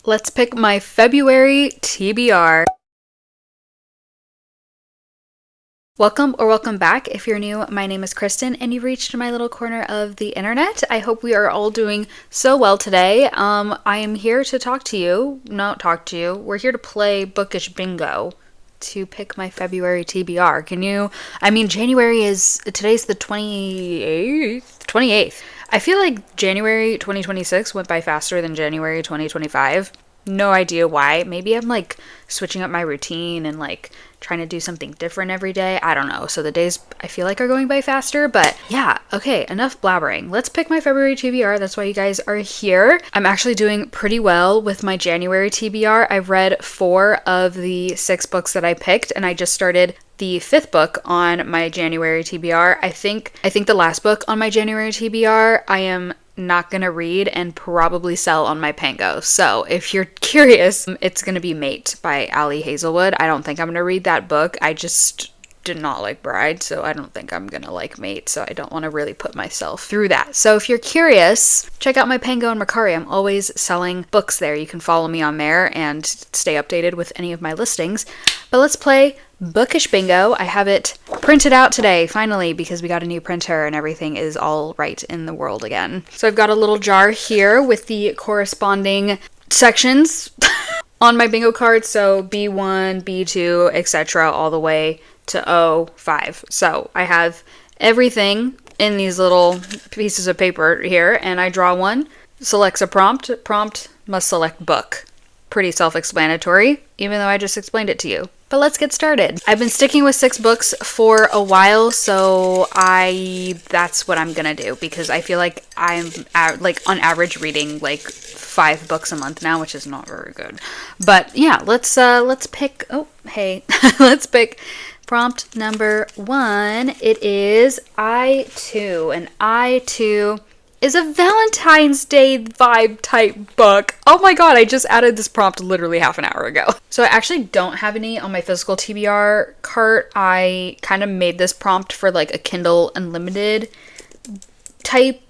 Let's pick my February TBR. Welcome back. If you're new, my name is Kristen and you've reached my little corner of the internet. I hope we are all doing so well today. I am here to we're here to play bookish bingo to pick my February TBR. Today's the 28th. I feel like January 2026 went by faster than January 2025. No idea why. Maybe I'm like switching up my routine and like trying to do something different every day. I don't know. So the days I feel like are going by faster, but yeah. Okay, enough blabbering. Let's pick my February TBR. That's why you guys are here. I'm actually doing pretty well with my January TBR. I've read 4 of the 6 books that I picked, and I just started the 5th book on my January TBR. I think the last book on my January TBR I am not gonna read and probably sell on my Pango. So if you're curious, it's gonna be Mate by Ali Hazelwood. I don't think I'm gonna read that book. I just did not like Bride, so I don't think I'm gonna like Mate, so I don't want to really put myself through that. So if you're curious, check out my Pango and Mercari. I'm always selling books there. You can follow me on there and stay updated with any of my listings. But let's play bookish bingo. I have it printed out today, finally, because we got a new printer and everything is all right in the world again. So I've got a little jar here with the corresponding sections on my bingo card. So B1, B2, etc. all the way to O5. So I have everything in these little pieces of paper here, and I draw one, selects a prompt. Prompt must select book. Pretty self-explanatory, even though I just explained it to you. But let's get started. I've been sticking with 6 books for a while, so that's what I'm gonna do, because I feel like I'm on average reading like 5 books a month now, which is not very good. But yeah, let's pick. Oh, hey, let's pick prompt number 1. It is I2, and I2 is a Valentine's Day vibe type book. Oh my god, I just added this prompt literally half an hour ago. So I actually don't have any on my physical TBR cart. I kind of made this prompt for like a Kindle Unlimited type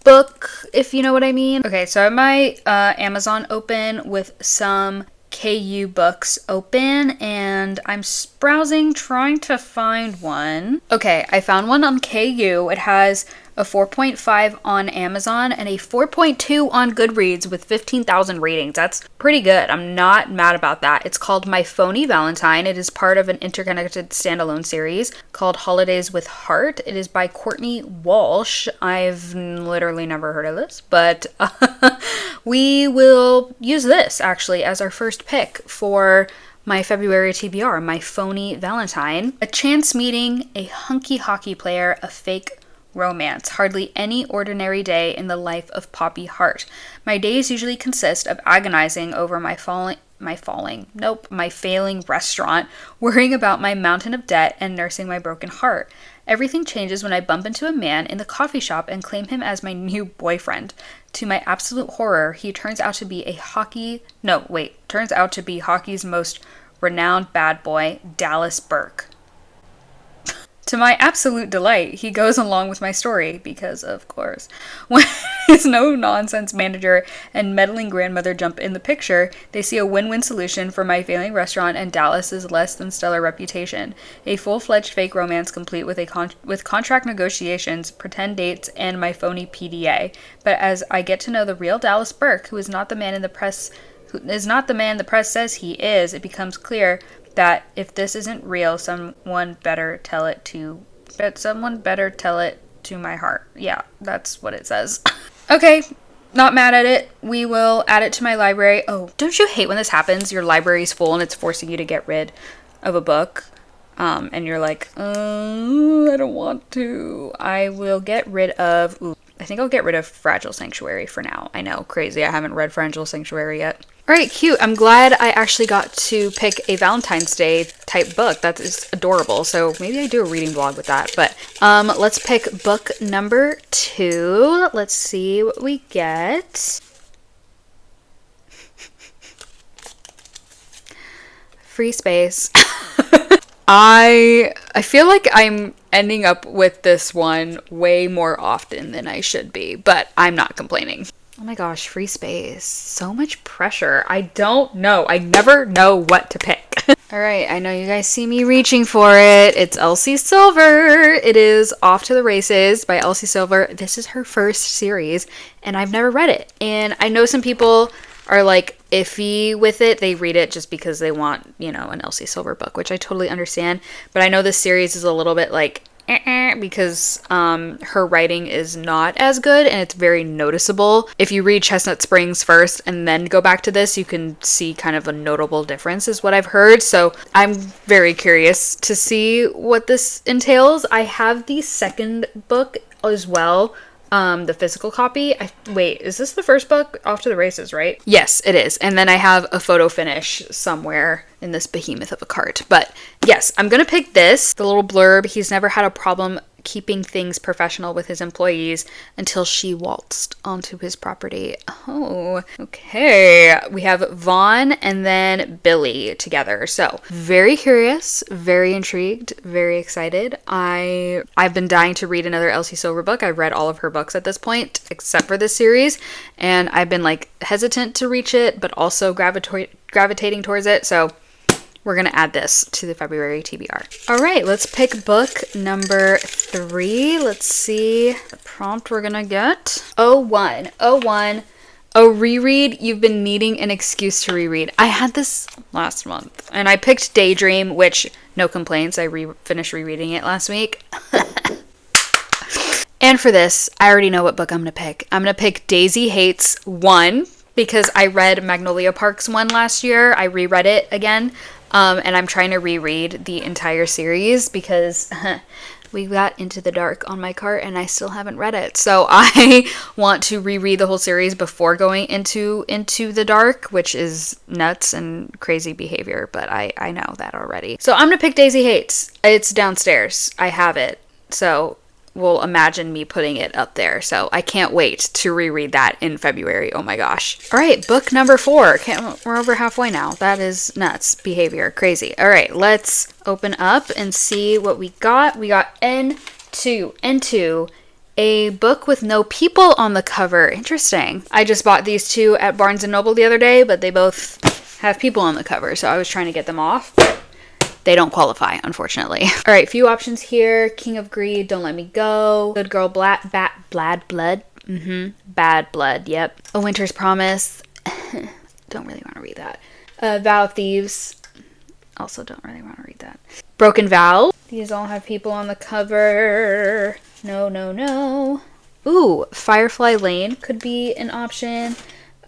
book, if you know what I mean. Okay, so I have my Amazon open with some KU books open, and I'm browsing trying to find one. Okay, I found one on KU. It has a 4.5 on Amazon and a 4.2 on Goodreads with 15,000 ratings. That's pretty good. I'm not mad about that. It's called My Phony Valentine. It is part of an interconnected standalone series called Holidays with Heart. It is by Courtney Walsh. I've literally never heard of this, but we will use this actually as our first pick for my February TBR, My Phony Valentine. A chance meeting, a hunky hockey player, a fake romance. Hardly any ordinary day in the life of Poppy Hart. My days usually consist of agonizing over my failing restaurant, worrying about my mountain of debt, and nursing my broken heart. Everything changes when I bump into a man in the coffee shop and claim him as my new boyfriend. To my absolute horror, he turns out to be hockey's most renowned bad boy, Dallas Burke. To my absolute delight, he goes along with my story, because of course. When his no-nonsense manager and meddling grandmother jump in the picture, they see a win-win solution for my failing restaurant and Dallas's less than stellar reputation. A full-fledged fake romance complete with with contract negotiations, pretend dates, and my phony PDA. But as I get to know the real Dallas Burke, who is not the man the press says he is, it becomes clear that if this isn't real, someone better tell it to my heart. Yeah, that's what it says. Okay, not mad at it. We will add it to my library. Oh, don't you hate when this happens? Your library's full and it's forcing you to get rid of a book. And you're like, I don't want to. I will get rid of... I think I'll get rid of Fragile Sanctuary for now. I know, crazy. I haven't read Fragile Sanctuary yet. All right, cute. I'm glad I actually got to pick a Valentine's Day type book. That is adorable. So maybe I do a reading vlog with that. But let's pick book number 2. Let's see what we get. Free space. I feel like I'm ending up with this one way more often than I should be, but I'm not complaining. Oh my gosh, free space. So much pressure. I don't know. I never know what to pick. All right, I know you guys see me reaching for it. It's Elsie Silver. It is Off to the Races by Elsie Silver. This is her first series, and I've never read it. And I know some people are like iffy with it. They read it just because they want, you know, an Elsie Silver book, which I totally understand. But I know this series is a little bit like because her writing is not as good and it's very noticeable. If you read Chestnut Springs first and then go back to this, you can see kind of a notable difference is what I've heard. So I'm very curious to see what this entails. I have the second book as well. The physical copy. Wait, is this the first book? Off to the Races, right? Yes, it is. And then I have a photo finish somewhere in this behemoth of a cart. But yes, I'm gonna pick this. The little blurb, he's never had a problem keeping things professional with his employees until she waltzed onto his property. Oh, okay. We have Vaughn and then Billy together. So very curious, very intrigued, very excited. I've been dying to read another Elsie Silver book. I've read all of her books at this point, except for this series. And I've been like hesitant to reach it, but also gravitating towards it. So we're going to add this to the February TBR. All right, let's pick book number 3. Let's see the prompt we're going to get. 01. A reread you've been needing an excuse to reread. I had this last month and I picked Daydream, which no complaints. I finished rereading it last week. And for this, I already know what book I'm going to pick. I'm going to pick Daisy Hates 1 because I read Magnolia Parks 1 last year. I reread it again. And I'm trying to reread the entire series because we got Into the Dark on my cart and I still haven't read it. So I want to reread the whole series before going into the Dark, which is nuts and crazy behavior, but I know that already. So I'm going to pick Daisy Hates. It's downstairs. I have it. So will imagine me putting it up there. So I can't wait to reread that in February. Oh my gosh. All right, book number 4. We're over halfway now. That is nuts behavior. Crazy. All right, let's open up and see what we got. We got N2, a book with no people on the cover. Interesting. I just bought these two at Barnes & Noble the other day, but they both have people on the cover. So I was trying to get them off. They don't qualify, unfortunately. All right, few options here. King of Greed, Don't Let Me Go. Good Girl, Bad Blood. Bad Blood, yep. A Winter's Promise. Don't really want to read that. Vow of Thieves. Also don't really want to read that. Broken Vow. These all have people on the cover. No. Ooh, Firefly Lane could be an option.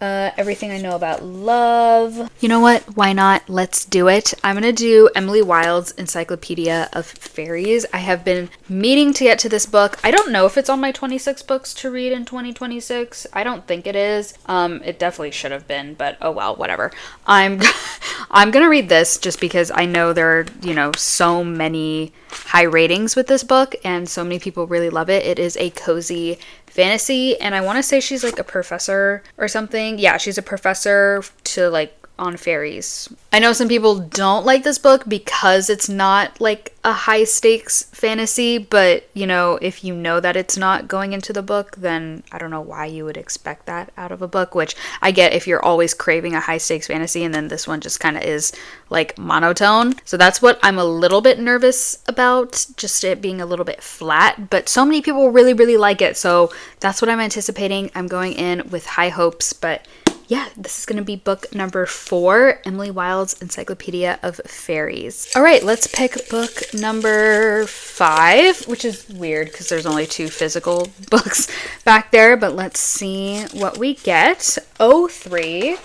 Everything I Know About Love. You know what? Why not? Let's do it. I'm going to do Emily Wilde's Encyclopedia of Fairies. I have been meaning to get to this book. I don't know if it's on my 26 books to read in 2026. I don't think it is. It definitely should have been, but oh well, whatever. I'm going to read this just because I know there are, so many high ratings with this book and so many people really love it. It is a cozy fantasy, and I want to say she's like a professor or something. Yeah, she's a professor to like on fairies. I know some people don't like this book because it's not like a high stakes fantasy, but if you know that it's not going into the book, then I don't know why you would expect that out of a book, which I get if you're always craving a high stakes fantasy, and then this one just kind of is like monotone. So that's what I'm a little bit nervous about, just it being a little bit flat, but so many people really, really like it. So that's what I'm anticipating. I'm going in with high hopes, but yeah, this is going to be book number 4, Emily Wilde's Encyclopedia of Fairies. All right, let's pick book number 5, which is weird because there's only 2 physical books back there, but let's see what we get. 03,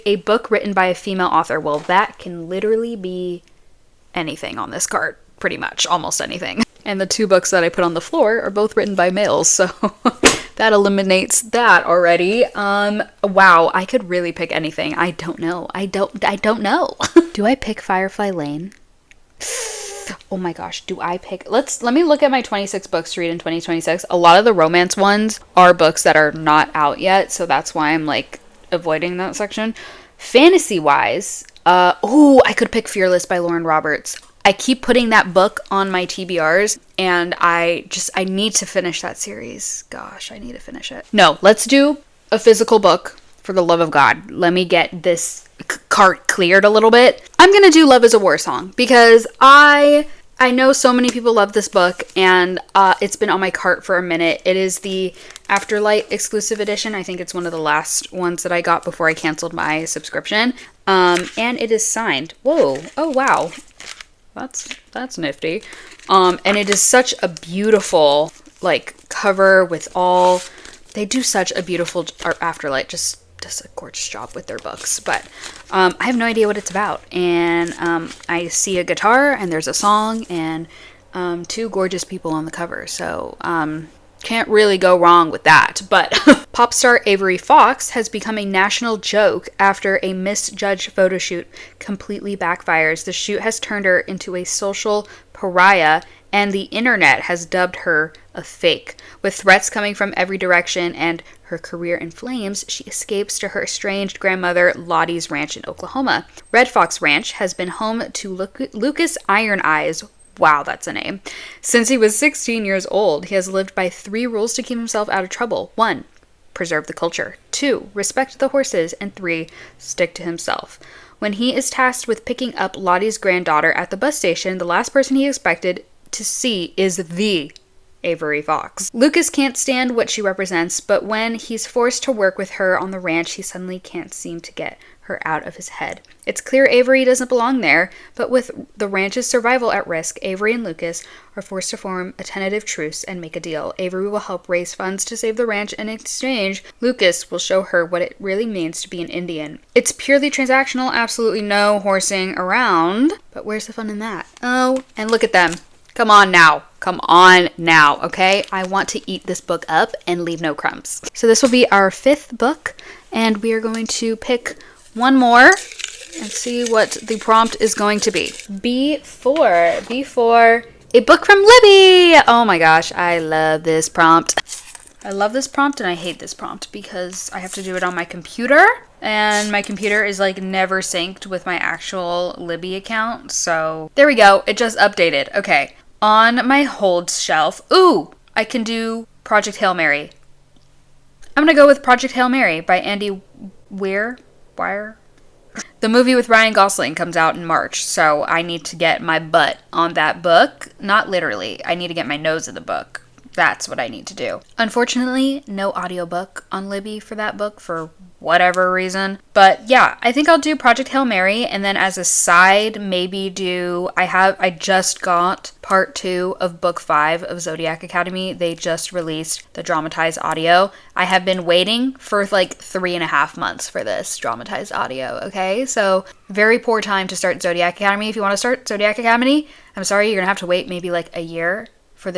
a book written by a female author. Well, that can literally be anything on this card, pretty much, almost anything. And the 2 books that I put on the floor are both written by males, so that eliminates that already. Wow, I could really pick anything. I don't know. I don't know. Do I pick Firefly Lane? Oh my gosh, do I pick... Let me look at my 26 books to read in 2026. A lot of the romance ones are books that are not out yet, so that's why I'm like avoiding that section. Fantasy-wise, I could pick Fearless by Lauren Roberts. I keep putting that book on my TBRs, and I need to finish that series. Gosh, I need to finish it. No, let's do a physical book, for the love of God. Let me get this cart cleared a little bit. I'm gonna do Love is a War Song because I know so many people love this book, and it's been on my cart for a minute. It is the Afterlight exclusive edition. I think it's one of the last ones that I got before I canceled my subscription. And it is signed. Whoa. Oh, wow. That's nifty. And it is such a beautiful, like, cover with all... They do such a beautiful... Afterlight just does a gorgeous job with their books. But I have no idea what it's about. And I see a guitar, and there's a song, and two gorgeous people on the cover. So... can't really go wrong with that. But pop star Avery Fox has become a national joke after a misjudged photo shoot completely backfires. The shoot has turned her into a social pariah, and the internet has dubbed her a fake. With threats coming from every direction and her career in flames, she escapes to her estranged grandmother Lottie's ranch in Oklahoma. Red Fox Ranch has been home to Lucas Iron Eyes. Wow, that's a name. Since he was 16 years old, he has lived by 3 rules to keep himself out of trouble. 1, preserve the culture. 2, respect the horses. And 3, stick to himself. When he is tasked with picking up Lottie's granddaughter at the bus station, the last person he expected to see is the Avery Fox. Lucas can't stand what she represents, but when he's forced to work with her on the ranch, he suddenly can't seem to get her out of his head. It's clear Avery doesn't belong there, but with the ranch's survival at risk, Avery and Lucas are forced to form a tentative truce and make a deal. Avery will help raise funds to save the ranch. In exchange, Lucas will show her what it really means to be an Indian. It's purely transactional, absolutely no horsing around, but where's the fun in that? Oh, and look at them. Come on now, okay? I want to eat this book up and leave no crumbs. So this will be our 5th book, and we are going to pick one more and see what the prompt is going to be. B4, a book from Libby. Oh my gosh, I love this prompt. I love this prompt and I hate this prompt because I have to do it on my computer, and my computer is like never synced with my actual Libby account. So there we go. It just updated. Okay. On my hold shelf. Ooh, I can do Project Hail Mary. I'm going to go with Project Hail Mary by Andy Weir. The movie with Ryan Gosling comes out in March, so I need to get my butt on that book. Not literally. I need to get my nose in the book. That's what I need to do. Unfortunately, no audiobook on Libby for that book for whatever reason. But yeah, I think I'll do Project Hail Mary, and then as a side, maybe do... I just got part 2 of book 5 of Zodiac Academy. They just released the dramatized audio. I have been waiting for like 3.5 months for this dramatized audio, okay? So very poor time to start Zodiac Academy. If you want to start Zodiac Academy, I'm sorry, you're gonna have to wait maybe like a year for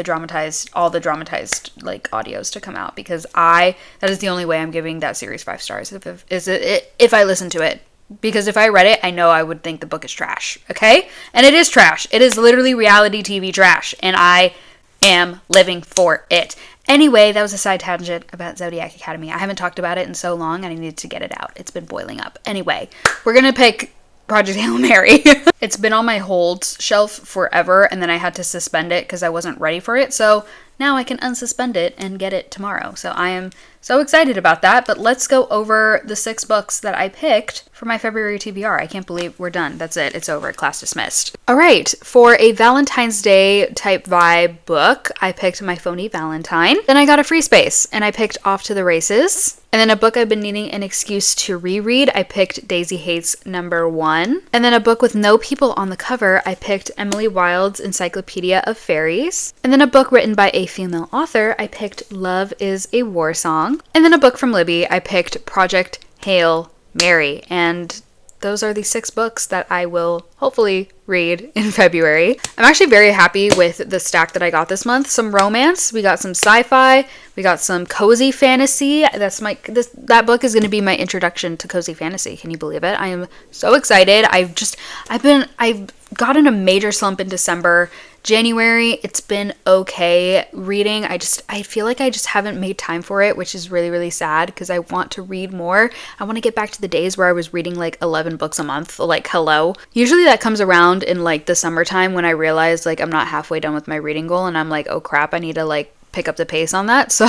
all the dramatized like audios to come out, because that is the only way I'm giving that series 5 stars if I listen to it. Because if I read it, I know I would think the book is trash, okay? And it is trash. It is literally reality TV trash, and I am living for it. Anyway, that was a side tangent about Zodiac Academy. I haven't talked about it in so long, and I needed to get it out. It's been boiling up. Anyway, we're gonna pick Project Hail Mary. It's been on my hold shelf forever, and then I had to suspend it because I wasn't ready for it. So now I can unsuspend it and get it tomorrow. So I am so excited about that. But let's go over the 6 books that I picked for my February TBR. I can't believe we're done. That's it. It's over. Class dismissed. All right. For a Valentine's Day type vibe book, I picked My Phony Valentine. Then I got a free space, and I picked Off to the Races. And then a book I've been needing an excuse to reread, I picked Daisy Hates #1. And then a book with no people on the cover, I picked Emily Wilde's Encyclopedia of Fairies. And then a book written by a female author, I picked Love is a War Song. And then a book from Libby, I picked Project Hail Mary. And those are the 6 books that I will hopefully read in February. I'm actually very happy with the stack that I got this month. Some romance, we got some sci-fi, we got some cozy fantasy. That book is going to be my introduction to cozy fantasy. Can you believe it? I am so excited. I've gotten a major slump in December. January, it's been okay reading. I feel like I just haven't made time for it, which is really, really sad because I want to read more. I want to get back to the days where I was reading like 11 books a month. Like, hello. Usually that comes around in like the summertime when I realize like I'm not halfway done with my reading goal and I'm like, oh crap, I need to like pick up the pace on that. So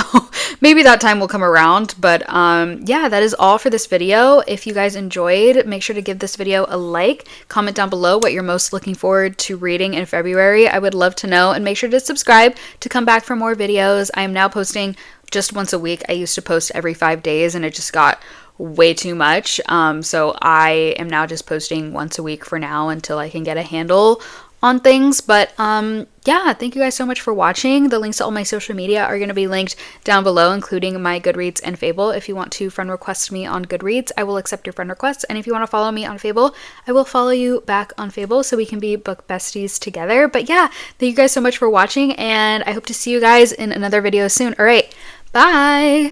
maybe that time will come around. But yeah, that is all for this video. If you guys enjoyed, make sure to give this video a like, comment down below what you're most looking forward to reading in February. I would love to know, and make sure to subscribe to come back for more videos. I am now posting just once a week. I used to post every 5 days and it just got way too much. So I am now just posting once a week for now until I can get a handle on things. But yeah, thank you guys so much for watching. The links to all my social media are going to be linked down below, including my Goodreads and Fable. If you want to friend request me on Goodreads, I will accept your friend requests. And if you want to follow me on Fable, I will follow you back on Fable so we can be book besties together. But yeah, thank you guys so much for watching, and I hope to see you guys in another video soon. All right, bye.